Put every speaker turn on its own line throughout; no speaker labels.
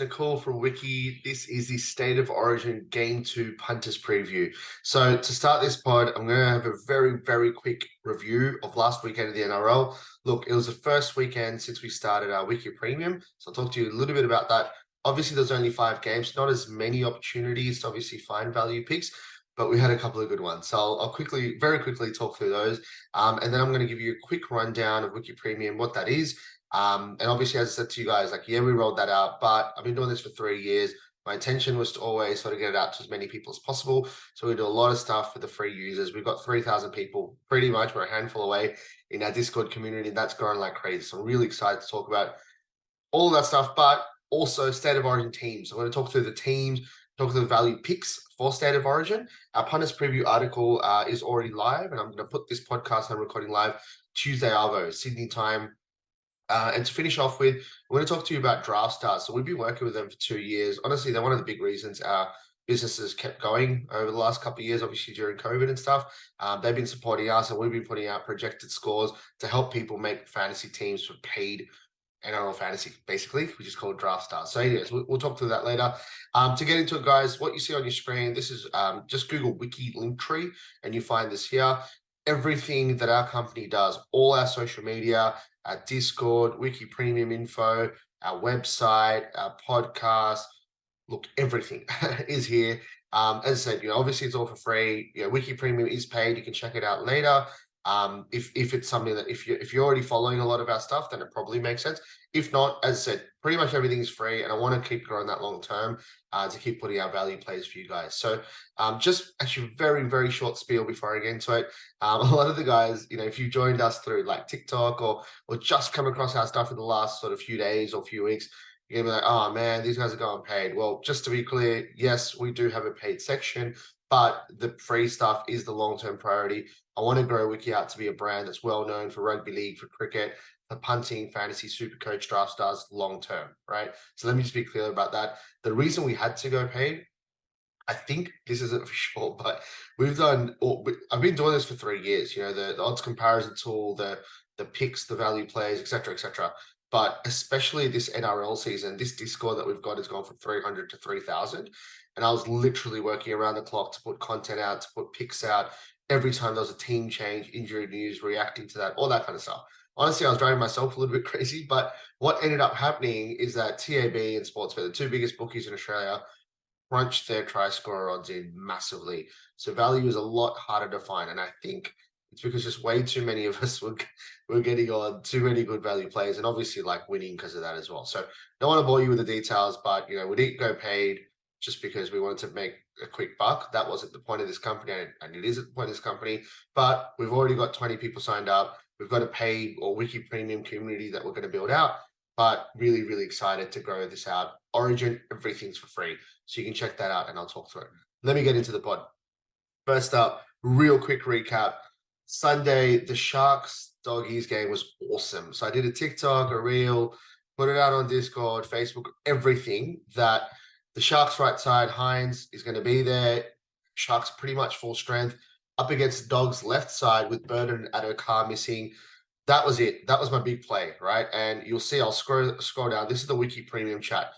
Nicole from Wicky. This is the State of Origin Game 2 Punters preview. So to start this pod, I'm going to have a very, very quick review of last weekend of the NRL. Look, it was the first weekend since we started our Wicky Premium. So I'll talk to you a little bit about that. Obviously, there's only 5 games, not as many opportunities to obviously find value picks, but we had a couple of good ones. So I'll very quickly talk through those. And then I'm going to give you a quick rundown of Wicky Premium, what that is. And obviously, as I said to you guys, like, yeah, we rolled that out, but I've been doing this for 3 years. My intention was to always sort of get it out to as many people as possible. So we do a lot of stuff for the free users. We've got 3,000 people, pretty much. We're a handful away in our Discord community. That's growing like crazy. So I'm really excited to talk about all of that stuff, but also State of Origin teams. I'm going to talk through the teams, talk through the value picks for State of Origin. Our punters preview article is already live, and I'm going to put this podcast I'm recording live Tuesday, Arvo, Sydney time. And to finish off with, we're going to talk to you about Draftstars. So we've been working with them for 2 years. Honestly, they're one of the big reasons our businesses kept going over the last couple of years, obviously during COVID and stuff. They've been supporting us, and we've been putting out projected scores to help people make fantasy teams for paid NRL fantasy, basically, which is called Draftstars. So anyways, we'll talk through that later. To get into it, guys, what you see on your screen, this is just Google Wicky Linktree, and you find this here. Everything that our company does, all our social media, our Discord, Wicky Premium info, our website, our podcast, look, everything is here. As I said, obviously it's all for free. Wicky Premium is paid. You can check it out later. If it's something that if you're already following a lot of our stuff, then it probably makes sense. If not, as I said, pretty much everything is free, and I want to keep growing that long term to keep putting out value plays for you guys. So just actually very, very short spiel before I get into it. A lot of the guys, if you joined us through like TikTok or just come across our stuff in the last sort of few days or few weeks, you're gonna be like, oh man, these guys are going paid. Well, just to be clear, yes, we do have a paid section, but the free stuff is the long-term priority. I want to grow Wicky out to be a brand that's well known for rugby league, for cricket, for punting, fantasy, super coach, draft stars, long term, right? So let me just be clear about that. The reason we had to go paid, I think this isn't for sure, but I've been doing this for 3 years. The odds comparison tool, the picks, the value plays, etc., etc. But especially this NRL season, this Discord that we've got has gone from 300 to 3,000. And I was literally working around the clock to put content out, to put picks out every time there was a team change, injury news, reacting to that, all that kind of stuff. Honestly, I was driving myself a little bit crazy, but what ended up happening is that TAB and Sportsbet, the 2 biggest bookies in Australia, crunched their try scorer odds in massively. So value is a lot harder to find. And I think it's because just way too many of us were getting on too many good value plays, and obviously like winning because of that as well. So don't want to bore you with the details, but we didn't go paid just because we wanted to make a quick buck. That wasn't the point of this company, and it isn't the point of this company. But we've already got 20 people signed up. We've got a paid or Wicky Premium community that we're going to build out. But really, really excited to grow this out. Origin, everything's for free. So you can check that out, and I'll talk through it. Let me get into the pod. First up, real quick recap. Sunday, the Sharks Doggies game was awesome. So I did a TikTok, a reel, put it out on Discord, Facebook, everything that the Sharks right side, Hines, is going to be there. Sharks pretty much full strength. Up against Dogs left side with Burden at O'Carr missing. That was it. That was my big play, right? And you'll see, I'll scroll down. This is the Wicky Premium chat.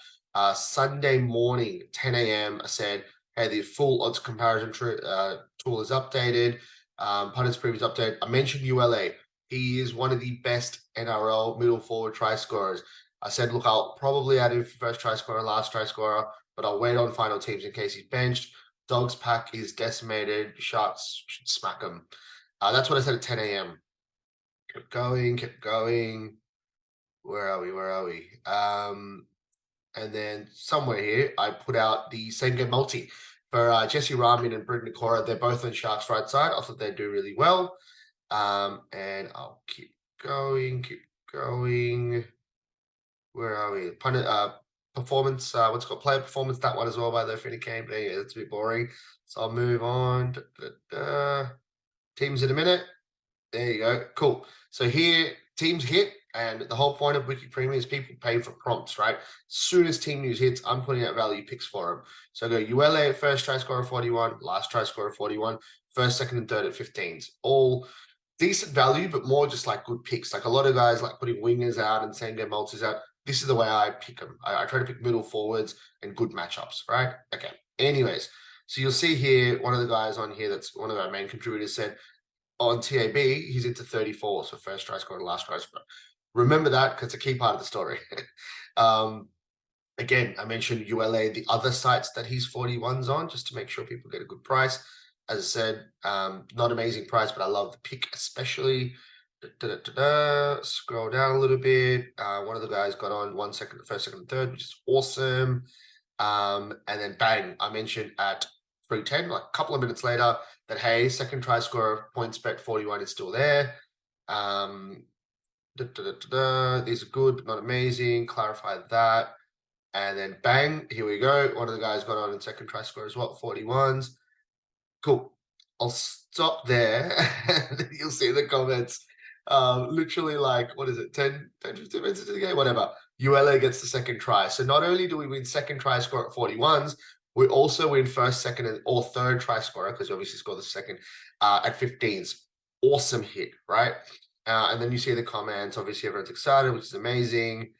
Sunday morning, 10 a.m., I said, hey, the full odds comparison tool is updated. Punters preview is updated. I mentioned ULA. He is one of the best NRL middle forward try scorers. I said, look, I'll probably add him for first try scorer, last try scorer, but I'll wait on final teams in case he's benched. Dogs pack is decimated. Sharks should smack him. That's what I said at 10 a.m. Kept going. Where are we? And then somewhere here, I put out the same game multi for Jesse Ramin and Brendan Cora. They're both on Sharks' right side. I thought they'd do really well. And I'll keep going. Where are we? Performance, what's it called? Player performance, that one as well, by the way, for any game. Yeah, it's a bit boring. So I'll move on. Teams in a minute. There you go. Cool. So here, teams hit, and the whole point of Wicky Premium is people pay for prompts, right? As soon as team news hits, I'm putting out value picks for them. So I go ULA at first try scorer 41, last try scorer 41, first, second, and third at 15s. All decent value, but more just like good picks. Like a lot of guys like putting wingers out and same game multis out. this is the way I pick them. I try to pick middle forwards and good matchups, right? Okay. Anyways, so you'll see here, one of the guys on here that's one of our main contributors said on TAB, he's into 34, so first try scorer and last try scorer. Remember that because it's a key part of the story. Again, I mentioned ULA, the other sites that he's 41s on, just to make sure people get a good price. As I said, not amazing price, but I love the pick, especially. Scroll down a little bit. One of the guys got on 1 second, the first, second, and third, which is awesome. And then bang, I mentioned at 310, like a couple of minutes later, that hey, second try scorer, points bet 41 is still there. These are good, but not amazing. Clarify that. And then bang, here we go. One of the guys got on in second try score as well, 41s. Cool. I'll stop there. You'll see the comments. Literally like, what is it, 10, 15 minutes into the game, whatever. ULA gets the second try. So not only do we win second try score at 41s, we also win first, second, or third try scorer, because you obviously score the second at 15s. Awesome hit, right? And then you see the comments. Obviously, everyone's excited, which is amazing.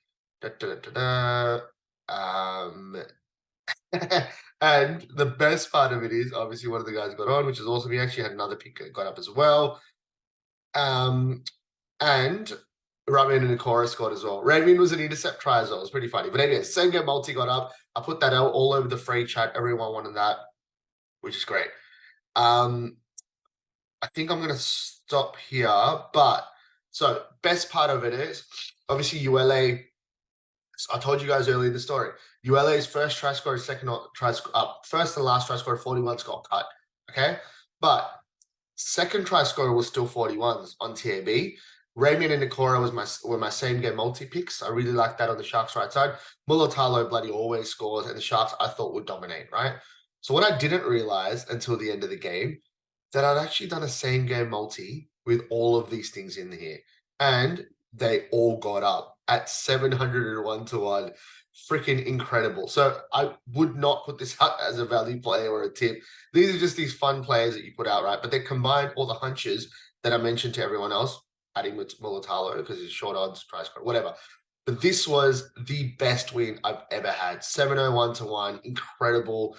And the best part of it is obviously one of the guys got on, which is awesome. He actually had another pick that got up as well. And Ramin and Nakora scored as well. Ramin was an intercept try as well. It was pretty funny. But anyway, same game multi got up. I put that out all over the free chat. Everyone wanted that, which is great. I think I'm gonna stop here. But so best part of it is obviously ULA. I told you guys earlier in the story. ULA's first try scorer, second try first and last try scorer, 41s got cut. Okay, but second try scorer was still 41s on TAB. Raymond and Nakora were my same game multi picks. I really like that on the Sharks right side. Mulitalo bloody always scores, and the Sharks I thought would dominate, right? So what I didn't realize until the end of the game, that I'd actually done a same game multi with all of these things in here. And they all got up at 701 to 1. Freaking incredible. So I would not put this out as a value play or a tip. These are just these fun players that you put out, right? But they combined all the hunches that I mentioned to everyone else, adding with Mulitalo because he's short odds, try score, whatever. But this was the best win I've ever had. 701 to 1. Incredible.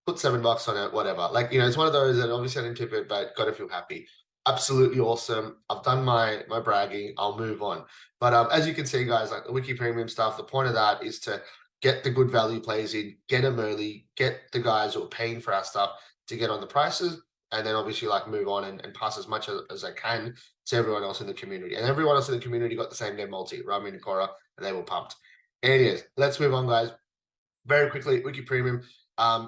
Put $7 on it, whatever. Like, it's one of those that obviously I didn't tip it, but got to feel happy. Absolutely awesome. I've done my bragging. I'll move on. But as you can see, guys, like the Wiki Premium stuff, the point of that is to get the good value plays in, get them early, get the guys who are paying for our stuff to get on the prices, and then obviously like move on and pass as much as I can to everyone else in the community. And everyone else in the community got the same game multi, Rami and Cora, and they were pumped. Anyways, let's move on, guys. Very quickly, Wiki Premium.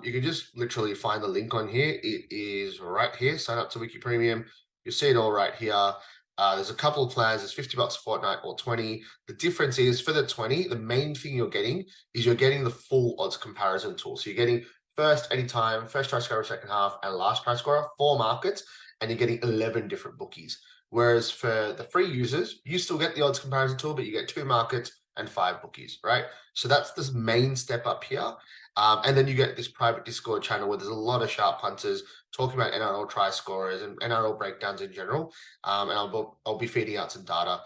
You can just literally find the link on here. It is right here. Sign up to Wiki Premium. You'll see it all right here. There's a couple of plans. There's $50 a fortnight or 20. The difference is for the 20, the main thing you're getting is you're getting the full odds comparison tool. So you're getting first anytime, first try scorer, second half, and last try scorer, 4 markets, and you're getting 11 different bookies. Whereas for the free users, you still get the odds comparison tool, but you get 2 markets and 5 bookies, right? So that's this main step up here. And then you get this private Discord channel where there's a lot of sharp punters talking about NRL try scorers and NRL breakdowns in general. And I'll be feeding out some data.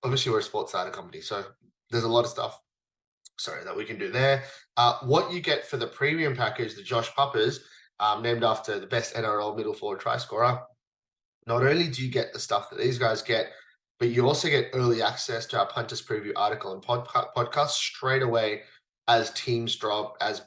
Obviously, we're a sports data company, so there's a lot of stuff, that we can do there. What you get for the premium package, the Josh Puppers, named after the best NRL middle forward try scorer. Not only do you get the stuff that these guys get, but you also get early access to our Punters preview article and podcast straight away as teams drop, as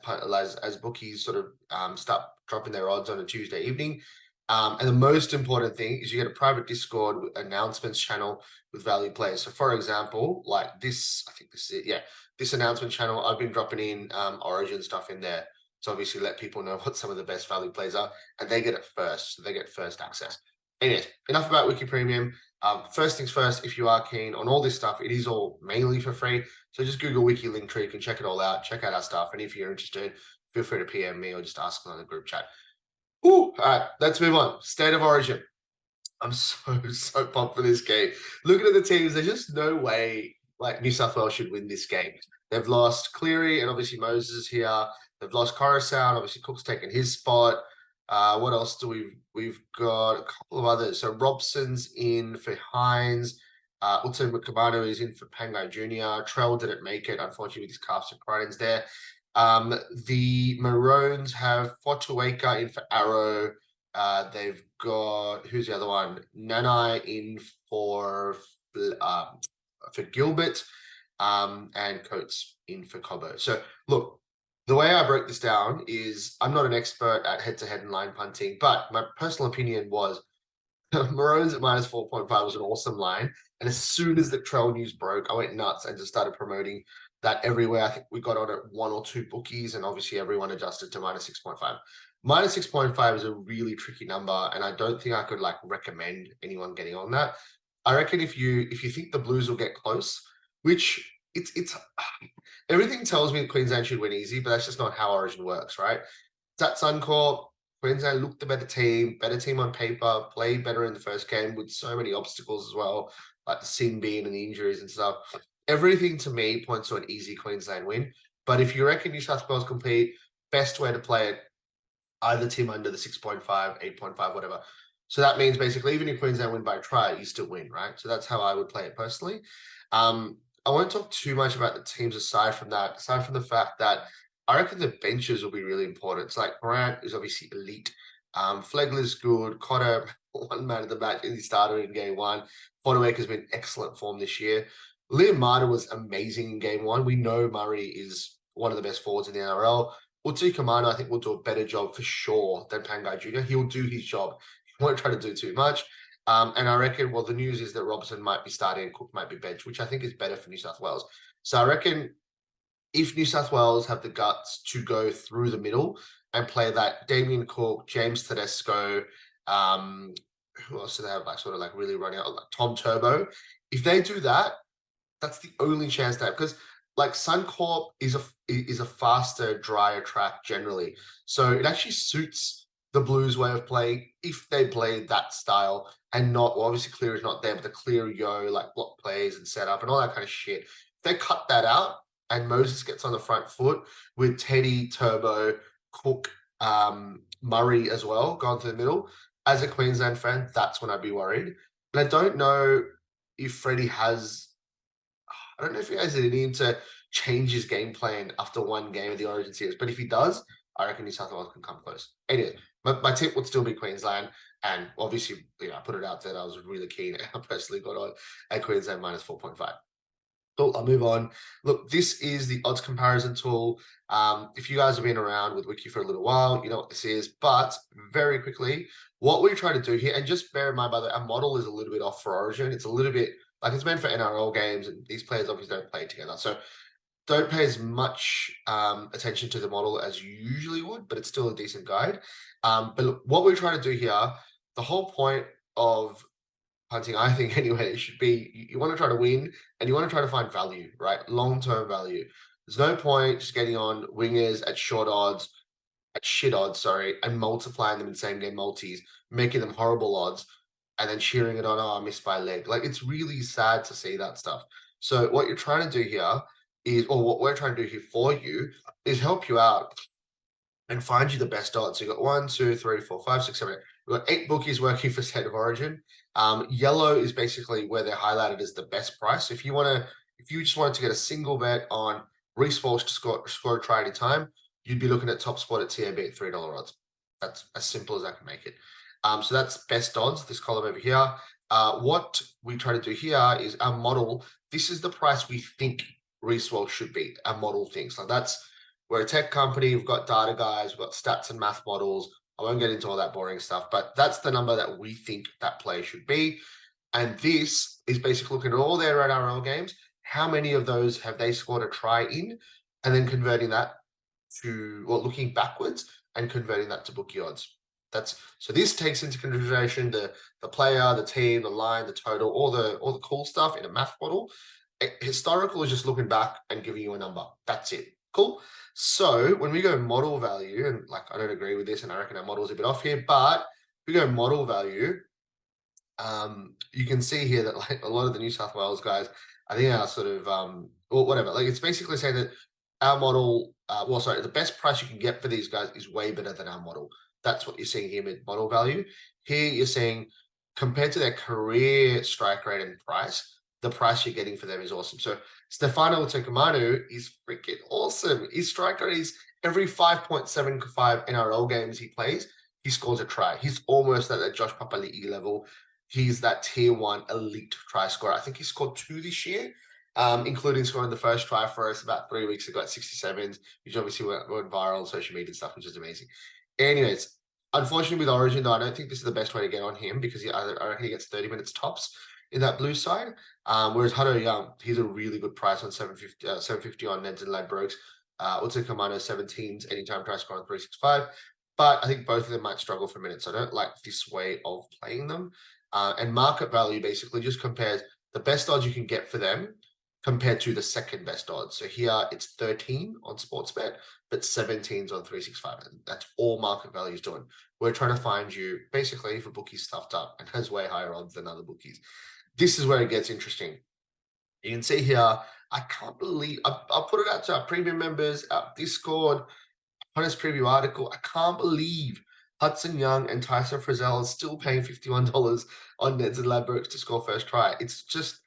bookies sort of start dropping their odds on a Tuesday evening. And the most important thing is you get a private Discord announcements channel with value players. So for example, like this, I think this is it. Yeah, this announcement channel, I've been dropping in Origin stuff in there. So obviously let people know what some of the best value plays are, and they get it first. So they get first access. Anyways, enough about Wiki Premium. First things first, if you are keen on all this stuff, it is all mainly for free. So just Google Wiki Linktree, you can check it all out, check out our stuff. And if you're interested, feel free to PM me or just ask on the group chat. All right, let's move on. State of Origin. I'm so pumped for this game. Looking at the teams, there's just no way like New South Wales should win this game. They've lost Cleary and obviously Moses is here. They've lost Coruscant. Obviously Cook's taken his spot. What else do we've got? A couple of others. So Robson's in for Hines. Uta Kamano is in for Pangai Jr. Trell didn't make it, unfortunately, with his calf surprise there. The Maroons have Fotueka in for Arrow. They've got, who's the other one? Nanai in for Gilbert, and Coates in for Cobbo. So look, the way I broke this down is I'm not an expert at head-to-head and line punting, but my personal opinion was Maroons at minus 4.5 was an awesome line. And as soon as the trail news broke, I went nuts and just started promoting that everywhere. I think we got on at 1 or 2 bookies, and obviously everyone adjusted to minus 6.5. Minus 6.5 is a really tricky number, and I don't think I could like recommend anyone getting on that. I reckon if you think the Blues will get close, which it's everything tells me that Queensland should win easy, but that's just not how Origin works, right? It's at Suncorp. Queensland looked the better team on paper, played better in the first game with so many obstacles as well, like the sin bin and the injuries and stuff. Everything to me points to an easy Queensland win. But if you reckon New South Wales complete, best way to play it, either team under the 6.5, 8.5, whatever. So that means basically even if Queensland win by a try, you still win, right? So that's how I would play it personally. I won't talk too much about the teams aside from that, aside from the fact that I reckon the benches will be really important. It's like Grant is obviously elite. Flegler's good. Cotter, one man of the match, and he started in game one. Fonowick has been excellent form this year. Liam Martin was amazing in game one. We know Murray is one of the best forwards in the NRL. Utu Kamano, I think, will do a better job for sure than Pangai Jr. He'll do his job. He won't try to do too much. And I reckon, well, the news is that Robertson might be starting and Cook might be bench, which I think is better for New South Wales. So I reckon if New South Wales have the guts to go through the middle and play that Damien Cook, James Tedesco, who else do they have like sort of like really running out, like Tom Turbo, if they do that, that's the only chance they have, because like Suncorp is a faster, drier track generally. So it actually suits the Blues way of playing if they play that style and not, well, obviously Clear is not there, but the Clear yo, like block plays and setup and all that kind of shit. If they cut that out and Moses gets on the front foot with Teddy, Turbo, Cook, Murray as well, going to the middle, as a Queensland fan, that's when I'd be worried. And I don't know if Freddie has, I don't know if he has it in him to change his game plan after one game of the Origin series, but if he does, I reckon New South Wales can come close. Anyway, my tip would still be Queensland, and obviously, I put it out there. I was really keen. I personally got on at Queensland minus 4.5. Cool, I'll move on. Look, this is the odds comparison tool. If you guys have been around with Wicky for a little while, you know what this is. But very quickly, what we're trying to do here, and just bear in mind, by the way, our model is a little bit off for Origin. It's a little bit like it's meant for NRL games, and these players obviously don't play together. So don't pay as much attention to the model as you usually would, but it's still a decent guide. But look, what we're trying to do here, the whole point of hunting, I think anyway, it should be you want to try to win and you want to try to find value, right? Long-term value. There's no point just getting on wingers at shit odds, sorry, and multiplying them in same game multis, making them horrible odds, and then cheering it on, oh, I missed by a leg. Like it's really sad to see that stuff. So what you're trying to do here is, or what we're trying to do here for you, is help you out and find you the best odds. So you've got 1, 2, 3, 4, 5, 6, 7, 8. We've got 8 bookies working for State of Origin. Yellow is basically where they're highlighted as the best price. If you just wanted to get a single bet on Reece Walsh to score a try any time, you'd be looking at top spot at TAB at $3 odds. That's as simple as I can make it. So that's best odds, this column over here. What we try to do here is our model. This is the price we think Reece Walsh should be. Our model thinks. Like we're a tech company. We've got data guys. We've got stats and math models. I won't get into all that boring stuff, but that's the number that we think that player should be. And this is basically looking at all their NRL games. How many of those have they scored a try in? And then converting that to, well, looking backwards and converting that to bookie odds. So this takes into consideration the player, the team, the line, the total, all the cool stuff in a math model. Historical is just looking back and giving you a number. That's it. Cool. So when we go model value, and like I don't agree with this, and I reckon our model is a bit off here, but if we go model value, you can see here that like a lot of the New South Wales guys, I think are sort of or whatever. Like it's basically saying that our model, the best price you can get for these guys is way better than our model. That's what you're seeing here with model value. Here you're seeing compared to their career strike rate and price, the price you're getting for them is awesome. So Stefano Utoikamanu is freaking awesome. His strike rate is every 5.75 NRL games he plays, he scores a try. He's almost at that Josh Papali'i level. He's that tier 1 elite try scorer. I think he scored 2 this year, including scoring the first try for us about 3 weeks ago at 67s, which obviously went viral on social media and stuff, which is amazing. Anyways, unfortunately with Origin, though, I don't think this is the best way to get on him because I reckon he gets 30 minutes tops in that blue side. Whereas Hutto Young, he's a really good price on 750 on Neds and Ladbrokes. Utoikamanu 17s, anytime try score on 365. But I think both of them might struggle for minutes. I don't like this way of playing them. And market value basically just compares the best odds you can get for them compared to the second best odds. So here it's 13 on Sportsbet, but 17s on 365. And that's all market value is doing. We're trying to find you basically if a bookie's stuffed up and has way higher odds than other bookies. This is where it gets interesting. You can see here, I can't believe I'll put it out to our premium members, our Discord, Honest Preview article. I can't believe Hudson Young and Tyson Frizzell are still paying $51 on Neds and Ladbrokes to score first try. It's just,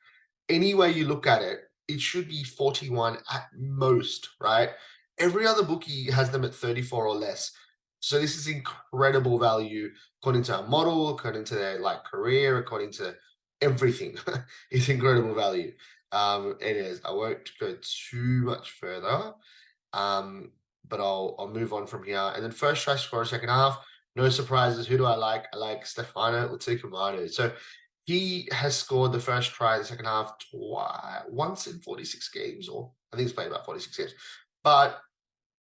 any way you look at it, it should be 41 at most, right? Every other bookie has them at 34 or less. So this is incredible value according to our model, according to their career, according to everything. It's incredible value. It is. I won't go too much further. But I'll move on from here. And then first try scorer second half. No surprises. Who do I like? I like Stefano Utoikamanu. So he has scored the first try in the second half once in 46 games, or I think he's played about 46 games. But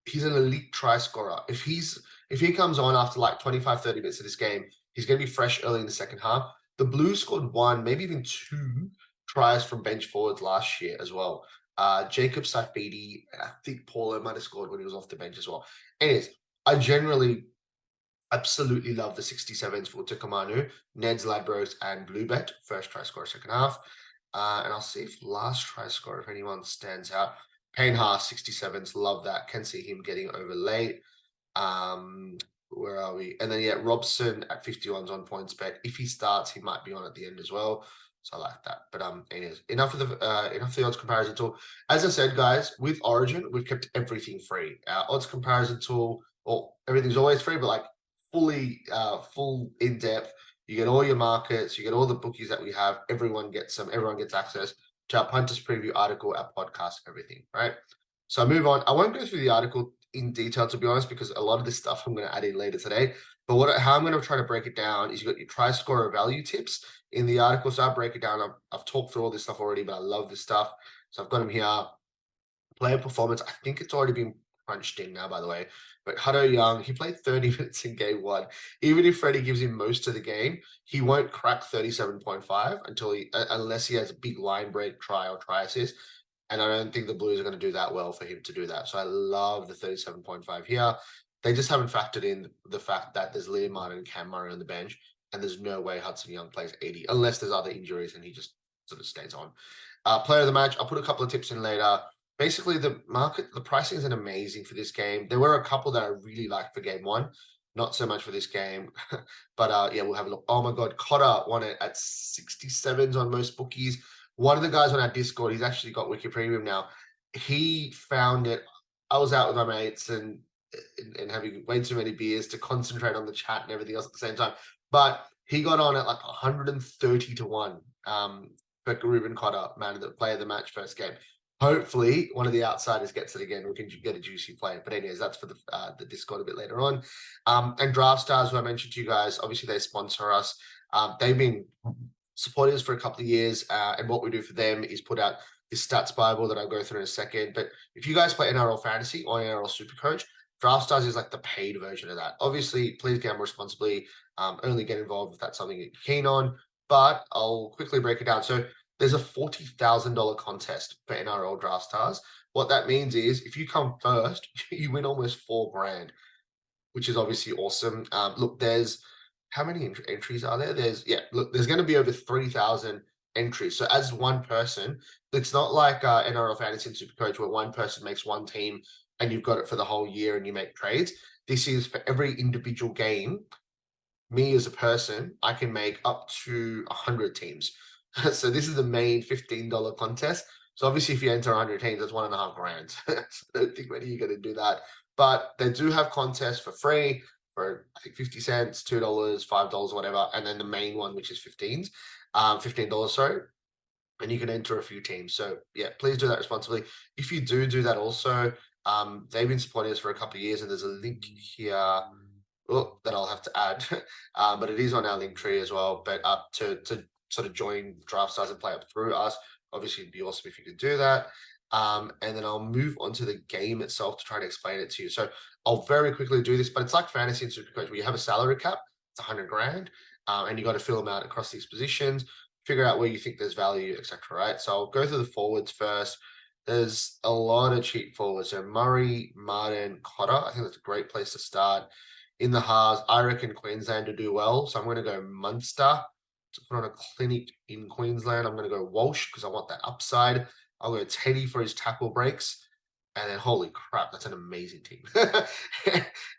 he's an elite try scorer. If he comes on after 25, 30 minutes of this game, he's going to be fresh early in the second half. The Blues scored 1, maybe even 2 tries from bench forwards last year as well. Jacob Saifidi, and I think Paulo might have scored when he was off the bench as well. Anyways, I generally absolutely love the 67s for Utoikamanu, Neds, Ladbrokes, and Bluebet. First try scorer, second half. And I'll see if last try scorer, if anyone stands out. Payne Haas, 67s, love that. Can see him getting over late. Where are we? And then Robson at 51s on PointsBet. If he starts, he might be on at the end as well. So I like that. But anyways, enough of the odds comparison tool. As I said, guys, with Origin, we've kept everything free. Our odds comparison tool, well, everything's always free, but fully full in depth. You get all your markets, you get all the bookies that we have. Everyone gets access to our Punters preview article, our podcast, everything, right? So I move on. I won't go through the article in detail, to be honest, because a lot of this stuff I'm going to add in later today. But how I'm going to try to break it down is you've got your try scorer value tips in the article. So I'll break it down. I've talked through all this stuff already, but I love this stuff. So I've got them here. Player performance. I think it's already been crunched in now, by the way. But Hutto Young, he played 30 minutes in game 1. Even if Freddie gives him most of the game, he won't crack 37.5 unless he has a big line break try or try assist. And I don't think the Blues are going to do that well for him to do that. So I love the 37.5 here. They just haven't factored in the fact that there's Liam Martin and Cam Murray on the bench, and there's no way Hudson Young plays 80 unless there's other injuries and he just sort of stays on. Player of the match, I'll put a couple of tips in later. Basically, the pricing isn't amazing for this game. There were a couple that I really liked for game 1, not so much for this game. But we'll have a look. Oh my God, Cotter won it at 67s on most bookies. One of the guys on our Discord, he's actually got Wicky Premium now. He found it. I was out with my mates and having way too many beers to concentrate on the chat and everything else at the same time. But he got on at 130 to 1 for Ruben Cotter, player of the match first game. Hopefully, one of the outsiders gets it again. We can get a juicy play. But anyways, that's for the Discord a bit later on. And Draftstars, who I mentioned to you guys, obviously they sponsor us. They've been supporting us for a couple of years. And what we do for them is put out this stats Bible that I'll go through in a second. But if you guys play NRL Fantasy or NRL Supercoach, Draftstars is the paid version of that. Obviously, please gamble responsibly. Only get involved if that's something you're keen on. But I'll quickly break it down. So there's a $40,000 contest for NRL Draftstars. What that means is if you come first, you win almost $4,000, which is obviously awesome. Look, there's how many entries are there? There's going to be over 3,000 entries. So as one person, it's not like NRL Fantasy and Supercoach where one person makes one team and you've got it for the whole year and you make trades. This is for every individual game. Me as a person, I can make up to 100 teams. So this is the main $15 contest. So obviously, if you enter 100 teams, that's $1.5 grand. So I don't think many are going to do that. But they do have contests for free for I think 50 cents, $2, $5, whatever, and then the main one, which is $15, sorry. And you can enter a few teams. So yeah, please do that responsibly. If you do that also, they've been supporting us for a couple of years, and there's a link here that I'll have to add, but it is on our Linktree as well. But to sort of join Draftstars and play up through us, obviously it'd be awesome if you could do that. And then I'll move on to the game itself to try and explain it to you. So I'll very quickly do this, but it's like fantasy and Supercoach where you have a salary cap, it's 100 grand, and you got to fill them out across these positions, figure out where you think there's value, etc. Right. So I'll go through the forwards first. There's a lot of cheap forwards. So Murray, Martin, Cotter. I think that's a great place to start. In the halves, I reckon Queensland to do well. So I'm going to go Munster to put on a clinic in Queensland. I'm going to go Walsh because I want that upside. I'll go Teddy for his tackle breaks. And then, holy crap, that's an amazing team.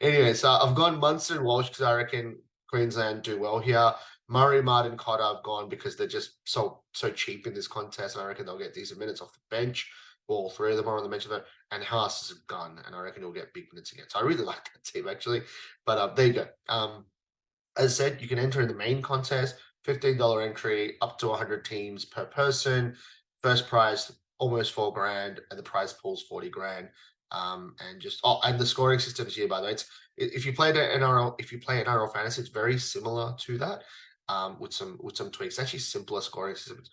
Anyway, so I've gone Munster and Walsh because I reckon Queensland do well here. Murray, Martin, Cotter I've gone because they're just so cheap in this contest. And I reckon they'll get decent minutes off the bench. All three of them are on the bench. And Haas is a gun. And I reckon he'll get big minutes again. So I really like that team, actually. But there you go. As I said, you can enter in the main contest. $15 entry, up to 100 teams per person. First prize, almost $4 grand, and the prize pool's 40 grand. And the scoring systems here, by the way, if you play NRL fantasy, it's very similar to that, with some tweaks. It's actually simpler scoring systems.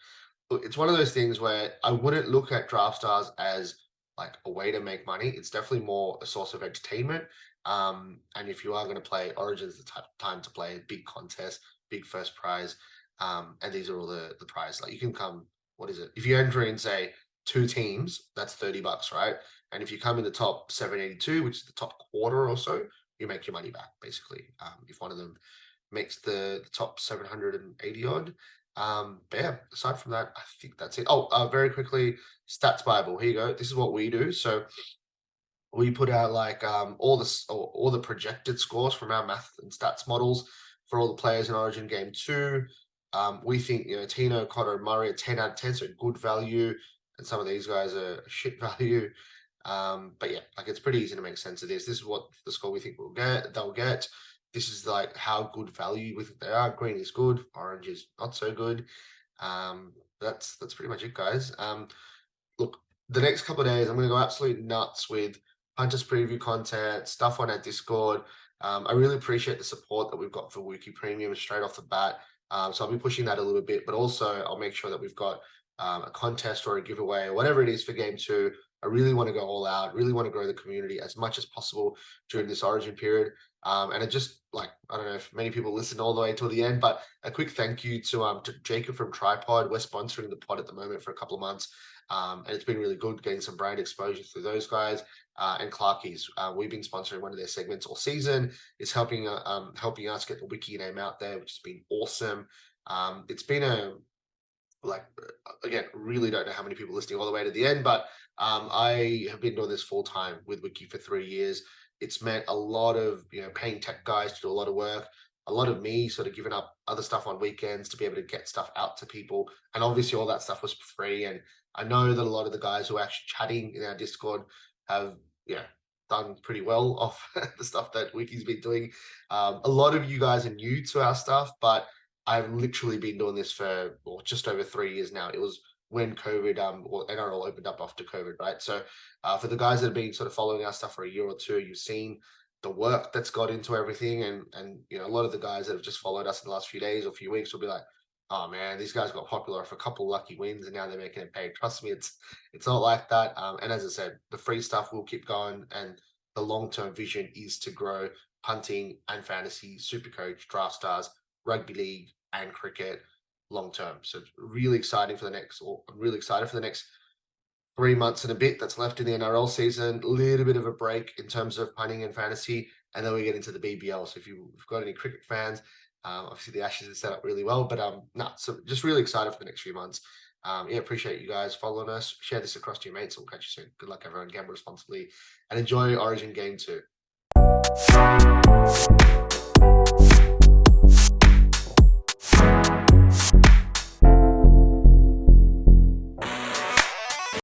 It's one of those things where I wouldn't look at Draftstars as like a way to make money. It's definitely more a source of entertainment. And if you are going to play, Origin's the time to play. Big contest, big first prize. And these are all the prize. Like you can come, what is it? If you enter in, say, 2 teams, that's $30, right? And if you come in the top 782, which is the top quarter or so, you make your money back, basically. If one of them makes the top 780 odd. But yeah, aside from that, I think that's it. Oh, very quickly, Stats Bible. Here you go. This is what we do. So we put out like all the projected scores from our math and stats models for all the players in Origin Game 2. We think, Tino, Cotter, and Murray are 10 out of 10, so good value, and some of these guys are shit value. But yeah, like it's pretty easy to make sense of this. This is what the score we think they'll get. This is like how good value we think they are. Green is good, orange is not so good. That's pretty much it, guys. Look, the next couple of days, I'm going to go absolutely nuts with Punter's preview content, stuff on our Discord. I really appreciate the support that we've got for Wicky Premium straight off the bat. So I'll be pushing that a little bit, but also I'll make sure that we've got a contest or a giveaway or whatever it is for Game 2. I really want to go all out, really want to grow the community as much as possible during this Origin period. And it just, like, I don't know if many people listen all the way till the end, but a quick thank you to Jacob from Tripod. We're sponsoring the pod at the moment for a couple of months. And it's been really good getting some brand exposure through those guys. And Clarkies, we've been sponsoring one of their segments all season. It's helping us get the Wicky name out there, which has been awesome. It's been again, really don't know how many people listening all the way to the end, but I have been doing this full time with Wicky for 3 years. It's meant a lot of paying tech guys to do a lot of work, a lot of me sort of giving up other stuff on weekends to be able to get stuff out to people, and obviously all that stuff was for free. And I know that a lot of the guys who are actually chatting in our Discord have done pretty well off the stuff that Wicky's been doing. A lot of you guys are new to our stuff, but I've literally been doing this for just over 3 years now. It was when COVID or NRL opened up after COVID, right? So for the guys that have been sort of following our stuff for a year or two, you've seen the work that's got into everything, and a lot of the guys that have just followed us in the last few days or few weeks will be like, oh man, these guys got popular for a couple lucky wins and now they're making it pay. Trust me, it's not like that. And as I said, the free stuff will keep going, and the long-term vision is to grow punting and fantasy, Supercoach, Draftstars, rugby league, and cricket long term. So it's really exciting for the next. I'm really excited for the next 3 months and a bit that's left in the NRL season. A little bit of a break in terms of punting and fantasy, and then we get into the BBL. So if you've got any cricket fans, obviously the Ashes is set up really well, but so just really excited for the next few months. Appreciate you guys following us. Share this across to your mates. We'll catch you soon. Good luck, everyone. Gamble responsibly and enjoy Origin Game 2.